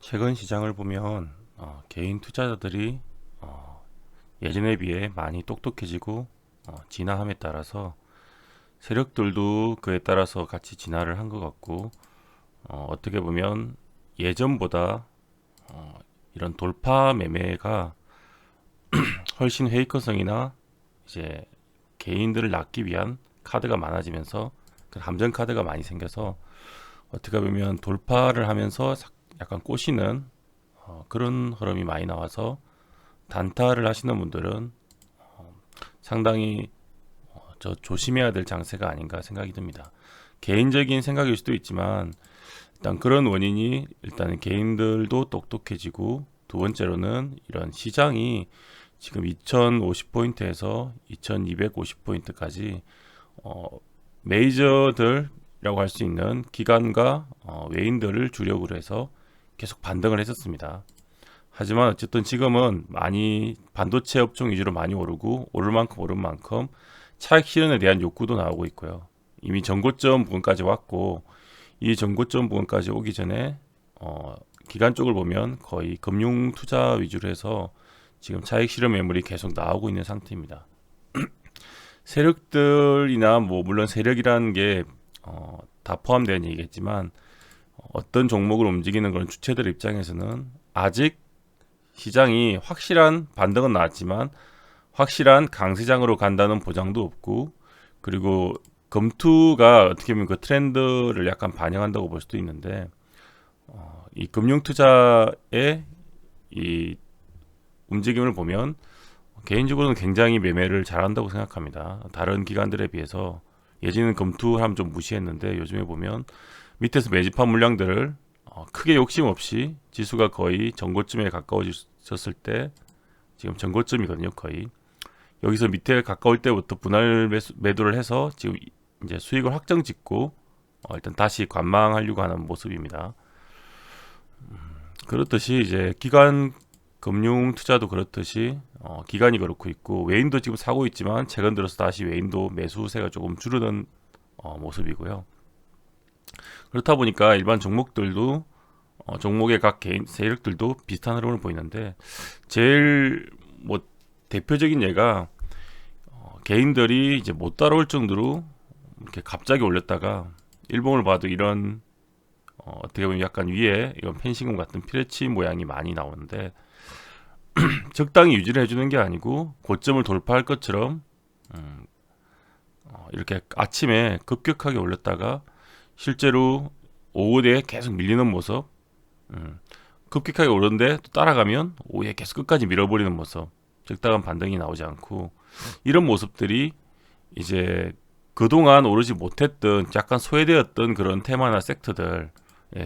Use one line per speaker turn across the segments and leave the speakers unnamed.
최근 시장을 보면 개인 투자자들이 예전에 비해 많이 똑똑해지고 진화함에 따라서 세력들도 그에 따라서 같이 진화를 한 것 같고, 어떻게 보면 예전보다 이런 돌파 매매가 훨씬 페이커성이나 이제 개인들을 낳기 위한 카드가 많아지면서 그 함정 카드가 많이 생겨서 어떻게 보면 돌파를 하면서 약간 꼬시는 그런 흐름이 많이 나와서 단타를 하시는 분들은 상당히 조심해야 될 장세가 아닌가 생각이 듭니다. 개인적인 생각일 수도 있지만 일단 그런 원인이 일단 개인들도 똑똑해지고, 두 번째로는 이런 시장이 지금 2050포인트에서 2250포인트까지 메이저들이라고 할 수 있는 기관과 외인들을 주력으로 해서 계속 반등을 했었습니다. 하지만 어쨌든 지금은 많이 반도체 업종 위주로 많이 오르고, 오를 만큼 차익 실현에 대한 욕구도 나오고 있고요. 이미 전고점 부근까지 왔고, 이 전고점 부근까지 오기 전에 기간 쪽을 보면 거의 금융 투자 위주로 해서 지금 차익 실현 매물이 계속 나오고 있는 상태입니다. 세력들이나 뭐 물론 세력이라는 게 다 포함되어 있는 얘기겠지만, 어떤 종목을 움직이는 그런 주체들 입장에서는 아직 시장이 확실한 반등은 나왔지만 확실한 강세장으로 간다는 보장도 없고, 그리고 금투가 어떻게 보면 그 트렌드를 약간 반영한다고 볼 수도 있는데, 이 금융 투자의 이 움직임을 보면 개인적으로는 굉장히 매매를 잘한다고 생각합니다. 다른 기관들에 비해서 예전에는 금투 하면 좀 무시했는데, 요즘에 보면 밑에서 매집한 물량들을 크게 욕심 없이 지수가 거의 전고점에 가까워졌을 때, 지금 전고점이거든요, 거의. 여기서 밑에 가까울 때부터 분할 매도를 해서 지금 이제 수익을 확정 짓고 일단 다시 관망하려고 하는 모습입니다. 그렇듯이 이제 기관 금융 투자도 그렇듯이 기관이 그렇고 있고, 외인도 지금 사고 있지만 최근 들어서 다시 외인도 매수세가 조금 줄어든 모습이고요. 그렇다 보니까 일반 종목들도 종목의 각 개인 세력들도 비슷한 흐름을 보이는데, 제일 뭐 대표적인 예가 개인들이 이제 못 따라올 정도로 이렇게 갑자기 올렸다가 일봉을 봐도 이런 어떻게 보면 약간 위에 이런 펜싱금 같은 피레치 모양이 많이 나오는데, 적당히 유지를 해주는 게 아니고 고점을 돌파할 것처럼 이렇게 아침에 급격하게 올렸다가 실제로 오후에 계속 밀리는 모습, 급격하게 오르는데 또 따라가면 오후에 계속 끝까지 밀어버리는 모습, 적당한 반등이 나오지 않고, 이런 모습들이 이제 그동안 오르지 못했던 약간 소외되었던 그런 테마나 섹터들,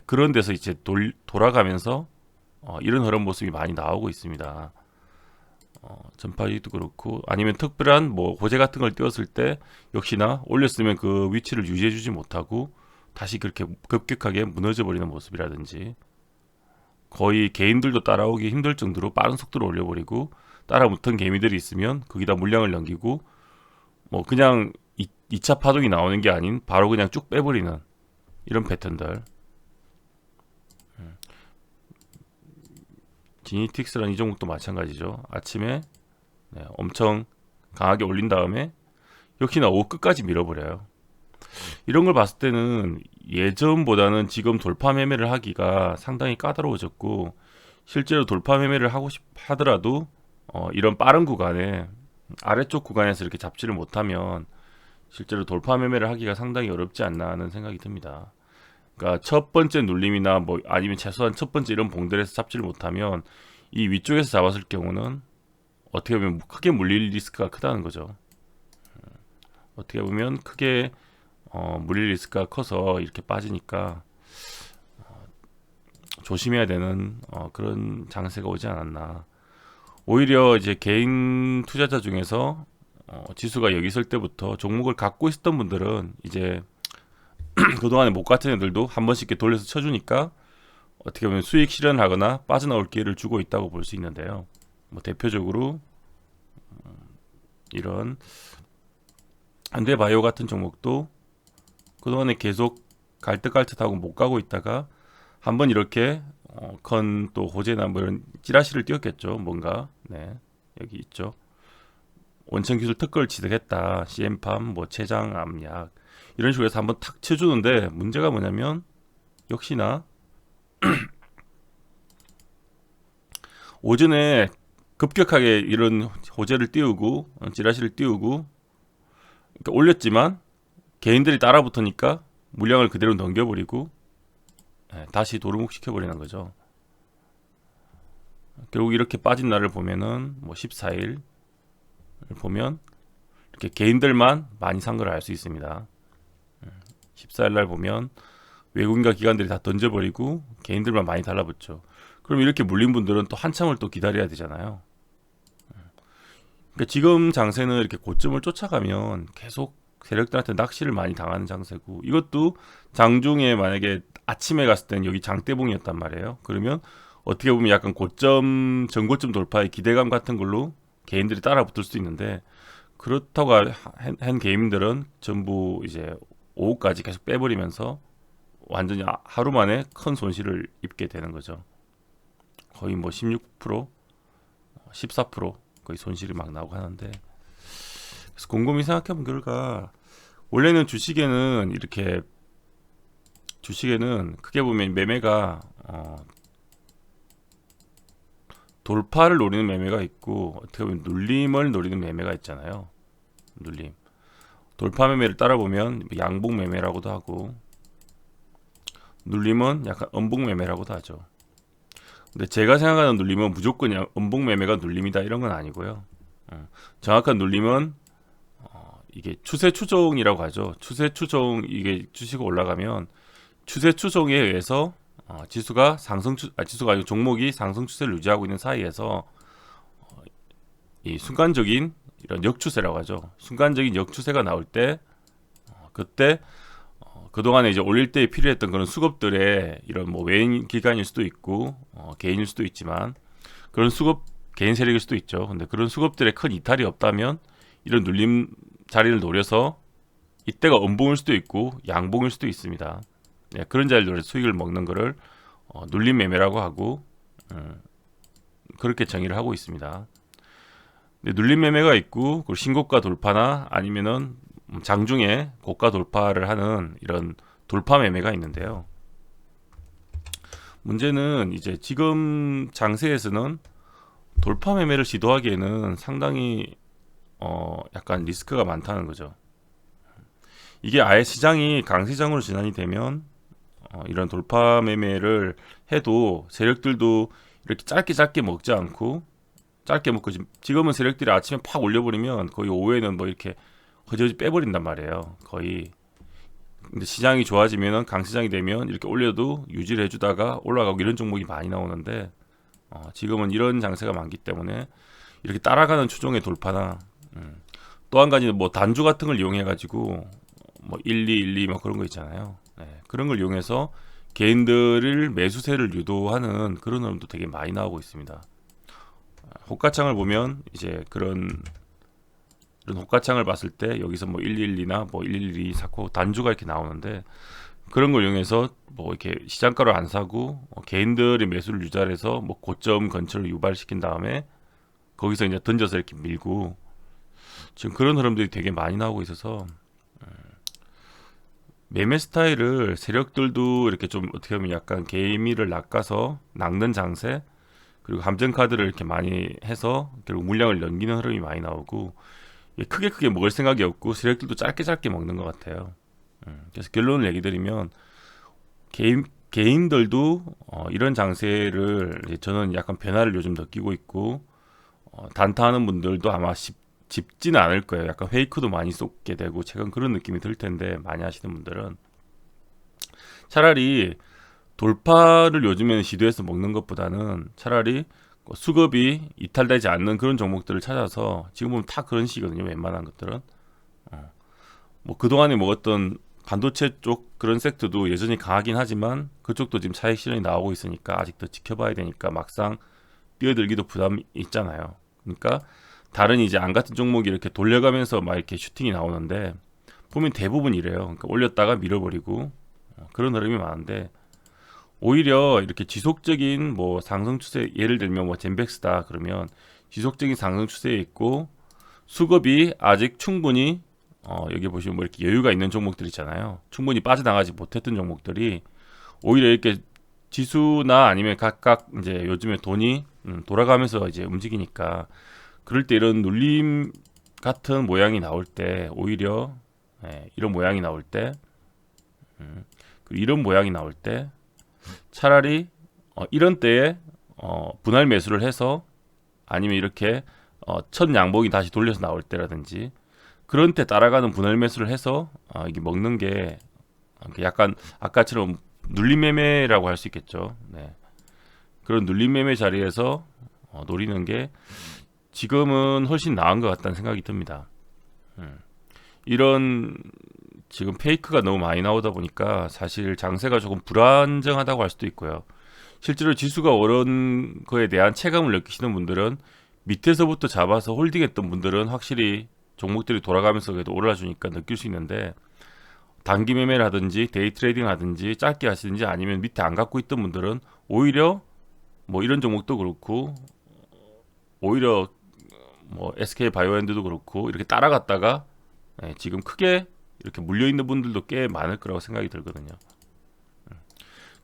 그런 데서 이제 돌아가면서 이런 흐름 모습이 많이 나오고 있습니다. 전파기도 그렇고, 아니면 특별한 뭐 호재 같은 걸 띄웠을 때 역시나 올렸으면 그 위치를 유지해주지 못하고 다시 그렇게 급격하게 무너져 버리는 모습이라든지, 거의 개인들도 따라오기 힘들 정도로 빠른 속도로 올려버리고, 따라붙은 개미들이 있으면 거기다 물량을 넘기고, 뭐 그냥 2차 파동이 나오는 게 아닌 바로 그냥 쭉 빼버리는 이런 패턴들. 지니틱스라는 이 종목도 마찬가지죠. 아침에 엄청 강하게 올린 다음에 역시나 오후 끝까지 밀어버려요. 이런 걸 봤을 때는 예전보다는 지금 돌파 매매를 하기가 상당히 까다로워졌고, 실제로 돌파 매매를 하더라도 이런 빠른 구간에 아래쪽 구간에서 이렇게 잡지를 못하면 실제로 돌파 매매를 하기가 상당히 어렵지 않나 하는 생각이 듭니다. 그러니까 첫 번째 눌림이나 뭐 아니면 최소한 첫 번째 이런 봉들에서 잡지를 못하면 이 위쪽에서 잡았을 경우는 어떻게 보면 크게 물릴 리스크가 크다는 거죠. 어떻게 보면 크게 물릴 리스크가 커서 이렇게 빠지니까 조심해야 되는 그런 장세가 오지 않았나. 오히려 이제 개인 투자자 중에서 지수가 여기 있을 때부터 종목을 갖고 있었던 분들은 이제 그동안에 못 갔던 애들도 한 번씩 이렇게 돌려서 쳐주니까 어떻게 보면 수익 실현하거나 빠져나올 기회를 주고 있다고 볼 수 있는데요. 뭐 대표적으로 이런 현대바이오 같은 종목도 그동안에 계속 갈듯갈듯하고 못 가고 있다가 한번 이렇게 컨 또 호재나 뭐 이런 찌라시를 띄웠겠죠. 뭔가. 네. 여기 있죠. 원천 기술 특허를 취득했다. CM팜 뭐 췌장 암약 이런 식으로 해서 한번 탁 쳐주는데 문제가 뭐냐면 역시나 오전에 급격하게 이런 호재를 띄우고 찌라시를 띄우고 그러니까 올렸지만 개인들이 따라붙으니까 물량을 그대로 넘겨버리고 다시 도루묵 시켜버리는 거죠. 결국 이렇게 빠진 날을 보면은 뭐 14일 보면 이렇게 개인들만 많이 산 걸 알 수 있습니다. 14일 날 보면 외국인과 기관들이 다 던져버리고 개인들만 많이 달라붙죠. 그럼 이렇게 물린 분들은 또 한참을 또 기다려야 되잖아요. 그러니까 지금 장세는 이렇게 고점을 쫓아가면 계속 세력들한테 낚시를 많이 당하는 장세고 이것도 장중에 만약에 아침에 갔을 때는 여기 장대봉이었단 말이에요. 그러면 어떻게 보면 약간 고점 전고점 돌파의 기대감 같은 걸로 개인들이 따라붙을 수 있는데 그렇다고 한 개인들은 전부 이제 오후까지 계속 빼버리면서 완전히 하루 만에 큰 손실을 입게 되는 거죠. 거의 뭐 16%, 14% 거의 손실이 막 나오고 하는데 그래서 곰곰이 생각해본 결과 원래는 주식에는 크게 보면 매매가 돌파를 노리는 매매가 있고 어떻게 보면 눌림을 노리는 매매가 있잖아요. 눌림. 돌파 매매를 따라보면 양봉 매매라고도 하고 눌림은 약간 음봉 매매라고도 하죠. 근데 제가 생각하는 눌림은 무조건 음봉 매매가 눌림이다 이런 건 아니고요. 정확한 눌림은 이게 추세 추종이라고 하죠. 추세 추종 이게 주식이 올라가면 추세 추종에 의해서 지수가 지수가 아니고 종목이 상승 추세를 유지하고 있는 사이에서 이 순간적인 이런 역추세라고 하죠. 순간적인 역추세가 나올 때 그때 그동안에 이제 올릴 때 필요했던 그런 수급들의 이런 뭐 외인 기관일 수도 있고 개인일 수도 있지만 그런 수급 개인 세력일 수도 있죠. 근데 그런 수급들의 큰 이탈이 없다면 이런 눌림 자리를 노려서 이때가 음봉일 수도 있고 양봉일 수도 있습니다. 네, 그런 자리를 노려서 수익을 먹는 거를 눌림 매매라고 하고 그렇게 정의를 하고 있습니다. 근데 눌림 매매가 있고 그리고 신고가 돌파나 아니면은 장중에 고가 돌파를 하는 이런 돌파 매매가 있는데요. 문제는 이제 지금 장세에서는 돌파 매매를 시도하기에는 상당히 약간 리스크가 많다는 거죠. 이게 아예 시장이 강세장으로 진행이 되면 이런 돌파 매매를 해도 세력들도 이렇게 짧게 먹지 않고 짧게 먹고 지금은 세력들이 아침에 팍 올려버리면 거의 오후에는 뭐 이렇게 허저지 빼버린단 말이에요. 거의. 근데 시장이 좋아지면은 강시장이 되면 이렇게 올려도 유지를 해주다가 올라가고 이런 종목이 많이 나오는데 지금은 이런 장세가 많기 때문에 이렇게 따라가는 추종의 돌파나 또 한 가지는 뭐 단주 같은 걸 이용해 가지고 뭐 1212 뭐 그런 거 있잖아요. 네, 그런 걸 이용해서 개인들을 매수세를 유도하는 그런 흐름도 되게 많이 나오고 있습니다. 호가창을 보면 이제 이런 호가창을 봤을 때 여기서 뭐 112나 뭐 112 사고 단주가 이렇게 나오는데 그런 걸 이용해서 뭐 이렇게 시장가로 안 사고 개인들의 매수를 유발해서 뭐 고점 근처를 유발시킨 다음에 거기서 이제 던져서 이렇게 밀고 지금 그런 흐름들이 되게 많이 나오고 있어서 매매 스타일을 세력들도 이렇게 좀 어떻게 보면 약간 개미를 낚아서 낚는 장세 그리고 함정 카드를 이렇게 많이 해서 결국 물량을 넘기는 흐름이 많이 나오고 크게 먹을 생각이 없고 세력들도 짧게 먹는 것 같아요. 그래서 결론을 얘기 드리면 개인들도 이런 장세를 저는 약간 변화를 요즘 느끼고 있고 단타하는 분들도 아마 쉽지는 않을 거예요. 약간 페이크도 많이 쏟게 되고 최근 그런 느낌이 들 텐데 많이 하시는 분들은 차라리 돌파를 요즘에는 시도해서 먹는 것보다는 차라리 수급이 이탈되지 않는 그런 종목들을 찾아서 지금 보면 다 그런 식이거든요. 웬만한 것들은 뭐 그동안에 먹었던 반도체 쪽 그런 섹터도 여전히 강하긴 하지만 그쪽도 지금 차익 실현이 나오고 있으니까 아직 더 지켜봐야 되니까 막상 뛰어들기도 부담이 있잖아요. 그러니까 다른 이제 안 같은 종목이 이렇게 돌려가면서 막 이렇게 슈팅이 나오는데 보면 대부분 이래요. 그러니까 올렸다가 밀어버리고 그런 흐름이 많은데 오히려 이렇게 지속적인 뭐 상승 추세, 예를 들면 뭐 젠백스다 그러면 지속적인 상승 추세에 있고 수급이 아직 충분히 여기 보시면 뭐 이렇게 여유가 있는 종목들 있잖아요. 충분히 빠져나가지 못했던 종목들이 오히려 이렇게 지수나 아니면 각각 이제 요즘에 돈이 돌아가면서 이제 움직이니까 그럴 때 이런 눌림 같은 모양이 나올 때 오히려 이런 모양이 나올 때 그리고 이런 모양이 나올 때 차라리 이런 때에 분할 매수를 해서 아니면 이렇게 첫 양봉이 다시 돌려서 나올 때라든지 그런 때 따라가는 분할 매수를 해서 이게 먹는 게 약간 아까처럼 눌림 매매라고 할 수 있겠죠. 네. 그런 눌림 매매 자리에서 노리는 게 지금은 훨씬 나은 것 같다는 생각이 듭니다. 이런 지금 페이크가 너무 많이 나오다 보니까 사실 장세가 조금 불안정하다고 할 수도 있고요. 실제로 지수가 오른 거에 대한 체감을 느끼시는 분들은 밑에서부터 잡아서 홀딩했던 분들은 확실히 종목들이 돌아가면서 그래도 올라주니까 느낄 수 있는데 단기 매매라든지 데이 트레이딩 하든지 짧게 하시든지 아니면 밑에 안 갖고 있던 분들은 오히려 뭐 이런 종목도 그렇고 오히려 뭐 SK 바이오엔드도 그렇고 이렇게 따라갔다가 지금 크게 이렇게 물려 있는 분들도 꽤 많을 거라고 생각이 들거든요.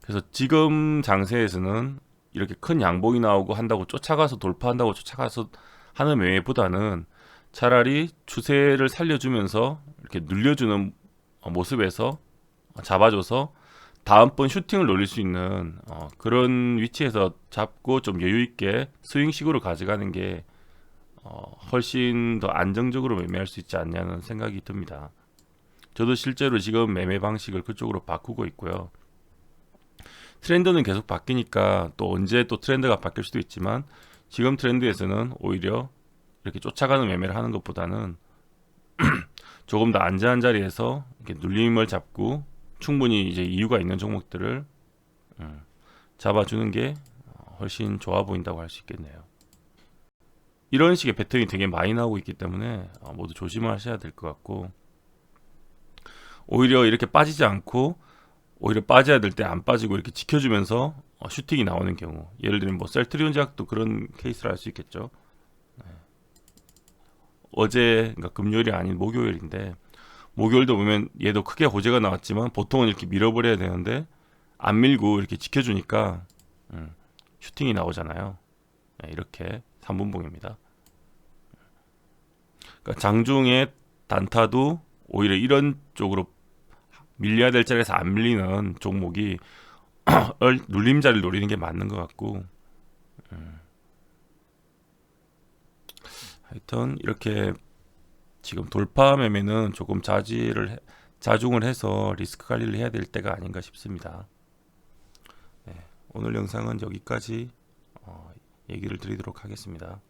그래서 지금 장세에서는 이렇게 큰 양봉이 나오고 한다고 쫓아가서 돌파한다고 쫓아가서 하는 매매보다는 차라리 추세를 살려주면서 이렇게 늘려주는 모습에서 잡아줘서 다음번 슈팅을 노릴 수 있는 그런 위치에서 잡고 좀 여유 있게 스윙식으로 가져가는 게 훨씬 더 안정적으로 매매할 수 있지 않냐는 생각이 듭니다. 저도 실제로 지금 매매 방식을 그쪽으로 바꾸고 있고요. 트렌드는 계속 바뀌니까 또 언제 또 트렌드가 바뀔 수도 있지만 지금 트렌드에서는 오히려 이렇게 쫓아가는 매매를 하는 것보다는 조금 더 안전한 자리에서 이렇게 눌림을 잡고 충분히 이제 이유가 있는 종목들을 잡아주는 게 훨씬 좋아 보인다고 할 수 있겠네요. 이런 식의 패턴이 되게 많이 나오고 있기 때문에 모두 조심하셔야 될 것 같고 오히려 이렇게 빠지지 않고 오히려 빠져야 될 때 안 빠지고 이렇게 지켜주면서 슈팅이 나오는 경우 예를 들면 뭐 셀트리온 제약도 그런 케이스를 할 수 있겠죠. 어제 그러니까 금요일이 아닌 목요일인데 목요일도 보면 얘도 크게 호재가 나왔지만 보통은 이렇게 밀어버려야 되는데 안 밀고 이렇게 지켜주니까 슈팅이 나오잖아요. 이렇게 3분봉입니다. 그러니까 장중에 단타도 오히려 이런 쪽으로 밀려야 될 자리에서 안 밀리는 종목이 눌림자를 노리는 게 맞는 것 같고 하여튼 이렇게 지금 돌파 매매는 조금 자중을 해서 리스크 관리를 해야 될 때가 아닌가 싶습니다. 네, 오늘 영상은 여기까지 얘기를 드리도록 하겠습니다.